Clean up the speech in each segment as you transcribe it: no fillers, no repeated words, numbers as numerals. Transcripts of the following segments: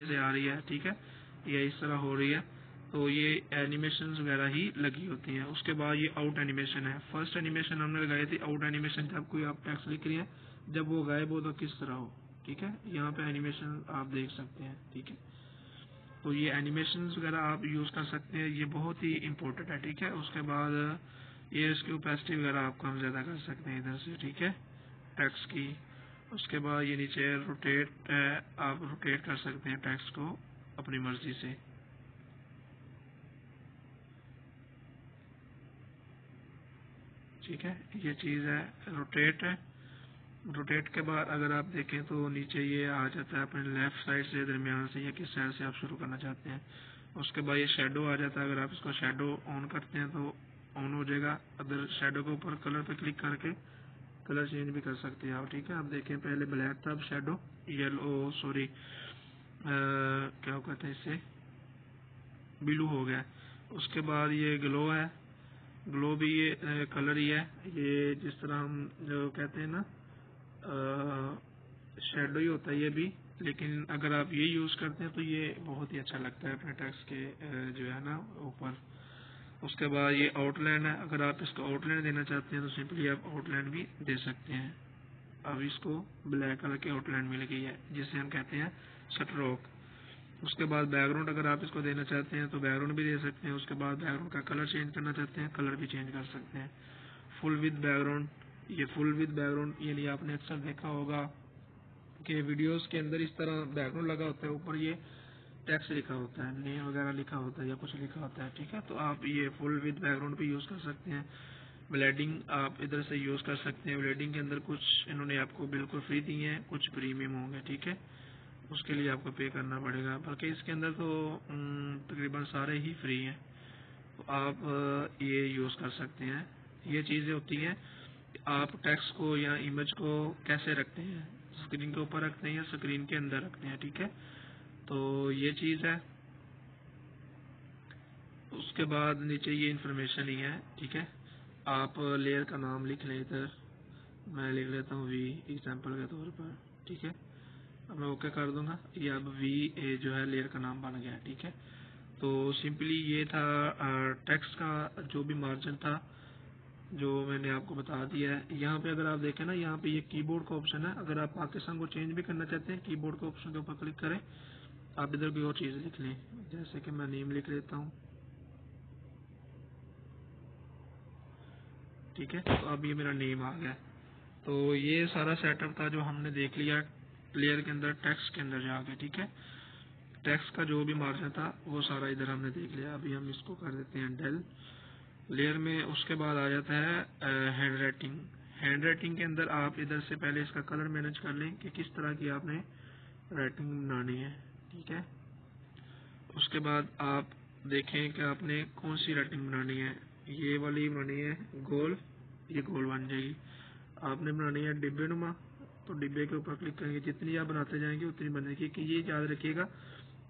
से आ रही है, ठीक है, या इस तरह हो रही है, तो ये एनिमेशन वगैरह ही लगी होती हैं। उसके बाद ये आउट एनिमेशन है। फर्स्ट एनिमेशन हमने लगाई थी आउट एनिमेशन, जब कोई आप टेक्स्ट लिख रही है, जब वो गायब हो तो किस तरह हो, ठीक है, यहाँ पे एनिमेशन आप देख सकते हैं, ठीक है। तो ये एनिमेशन वगैरह आप यूज़ कर सकते हैं, ये बहुत ही इम्पोर्टेंट है, ठीक है। उसके बाद ये इसकी ओपेसिटी वगैरह आप कम ज़्यादा कर सकते हैं इधर से, ठीक है, टेक्स्ट की। उसके बाद ये नीचे रोटेट, आप रोटेट कर सकते हैं टेक्स्ट को अपनी मर्जी से, ठीक है। ये चीज़ है रोटेट है। रोटेट के बाद अगर आप देखें तो नीचे ये आ जाता है अपने लेफ्ट साइड से, दरमियान से, या किस साइड से आप शुरू करना चाहते हैं। उसके बाद ये शेडो आ जाता है, अगर आप इसको शेडो ऑन करते हैं तो ऑन हो जाएगा। अगर शेडो के ऊपर कलर पे क्लिक करके कलर चेंज भी कर सकते हैं आप, ठीक है। आप देखें पहले ब्लैक था, अब शेडो येलो, सॉरी क्या कहते हैं इसे, ब्लू हो गया। उसके बाद ये ग्लो है, ग्लो भी ये कलर ही है, ये जिस तरह हम जो कहते हैं ना शेडो ही होता है ये भी, लेकिन अगर आप ये यूज़ करते हैं तो ये बहुत ही अच्छा लगता है अपने टेक्स्ट के जो है ना ऊपर। उसके बाद ये आउटलाइन है, अगर आप इसको आउटलाइन देना चाहते हैं तो सिंपली आप आउटलाइन भी दे सकते हैं। अब इसको ब्लैक कलर की आउटलाइन मिल गई है, जिसे हम कहते हैं स्ट्रोक। उसके बाद बैकग्राउंड अगर आप इसको देना चाहते हैं तो बैकग्राउंड भी दे सकते हैं। उसके बाद बैकग्राउंड का कलर चेंज करना चाहते हैं, कलर भी चेंज कर सकते हैं। फुल विद बैकग्राउंड, ये फुल विद बैकग्राउंड ये नहीं आपने अक्सर देखा होगा कि वीडियोस के अंदर इस तरह बैकग्राउंड लगा होता है, ऊपर ये टेक्स्ट लिखा होता है, नेम वगैरह लिखा होता है या कुछ लिखा होता है, ठीक है। तो आप ये फुल विद बैकग्राउंड भी यूज़ कर सकते हैं। ब्लेंडिंग आप इधर से यूज़ कर सकते हैं। ब्लेंडिंग के अंदर कुछ इन्होंने आपको बिल्कुल फ्री दी है, कुछ प्रीमियम होंगे, ठीक है, उसके लिए आपको पे करना पड़ेगा। बाकी इसके अंदर तो तकरीबन सारे ही फ्री हैं, तो आप ये यूज़ कर सकते हैं। ये चीज़ें होती हैं कि आप टेक्स्ट को या इमेज को कैसे रखते हैं, स्क्रीन के ऊपर रखते हैं या स्क्रीन के अंदर रखते हैं, ठीक है। तो ये चीज़ है। उसके बाद नीचे ये इन्फॉर्मेशन ही है, ठीक है। आप लेयर का नाम लिख लें, इधर मैं लिख लेता हूँ वी एग्जाम्पल के तौर पर, ठीक है। अब मैं ओके कर दूंगा, ये अब वी ए जो है लेयर का नाम बन गया, ठीक है। तो सिंपली ये था टेक्स्ट का जो भी मार्जिन था जो मैंने आपको बता दिया है। यहाँ पे अगर आप देखें ना, यहाँ पे ये कीबोर्ड का ऑप्शन है, अगर आप पाकिस्तान को चेंज भी करना चाहते हैं कीबोर्ड के ऑप्शन के ऊपर क्लिक करें, आप इधर कोई और चीज़ लिख लें, जैसे कि मैं नेम लिख लेता हूँ, ठीक है। तो अब ये मेरा नेम आ गया। तो ये सारा सेटअप था जो हमने देख लिया लेयर के अंदर टेक्स्ट के अंदर जाके, ठीक है। टेक्स्ट का जो भी मार्जिन था वो सारा इधर हमने देख लिया। अभी हम इसको कर देते हैं डेल लेयर में। उसके बाद आ जाता है हैंड राइटिंग। हैंड राइटिंग के अंदर आप इधर से पहले इसका कलर मैनेज कर लें कि किस तरह की आपने राइटिंग बनानी है, ठीक है। उसके बाद आप देखें कि आपने कौन सी राइटिंग बनानी है। ये वाली बनानी है गोल, ये गोल बन जाएगी। आपने बनानी है डिब्बे नुमा, तो डिब्बे के ऊपर क्लिक करेंगे, जितनी आप बनाते जाएंगे उतनी बनेगी। कि ये याद रखिएगा,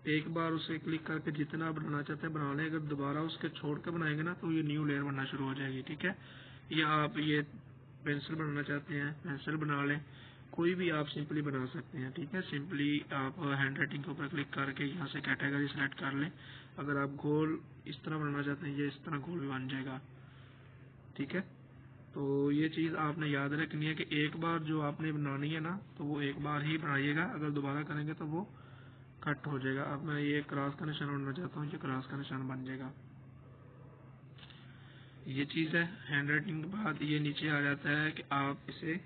एक बार उसे क्लिक करके जितना आप बनाना चाहते हैं बना लें, अगर दोबारा उसके छोड़ के बनाएंगे ना तो ये न्यू लेयर बनना शुरू हो जाएगी, ठीक है। या आप ये पेंसिल बनाना चाहते हैं पेंसिल बना लें, कोई भी आप सिंपली बना सकते हैं, ठीक है। सिंपली आप हैंड राइटिंग के ऊपर क्लिक करके यहाँ से कैटेगरी सेलेक्ट कर लें। अगर आप गोल इस तरह बनाना चाहते हैं, ये इस तरह गोल भी बन जाएगा, ठीक है। तो ये चीज़ आपने याद रखनी है कि एक बार जो आपने बनानी है ना तो वो एक बार ही बनाइएगा, अगर दोबारा करेंगे तो वो कट हो जाएगा। अब मैं ये क्रॉस का निशान बनाना चाहता हूँ, ये क्रॉस का निशान बन जाएगा। ये चीज़ है हैंड राइटिंग के बाद। ये नीचे आ जाता है कि आप इसे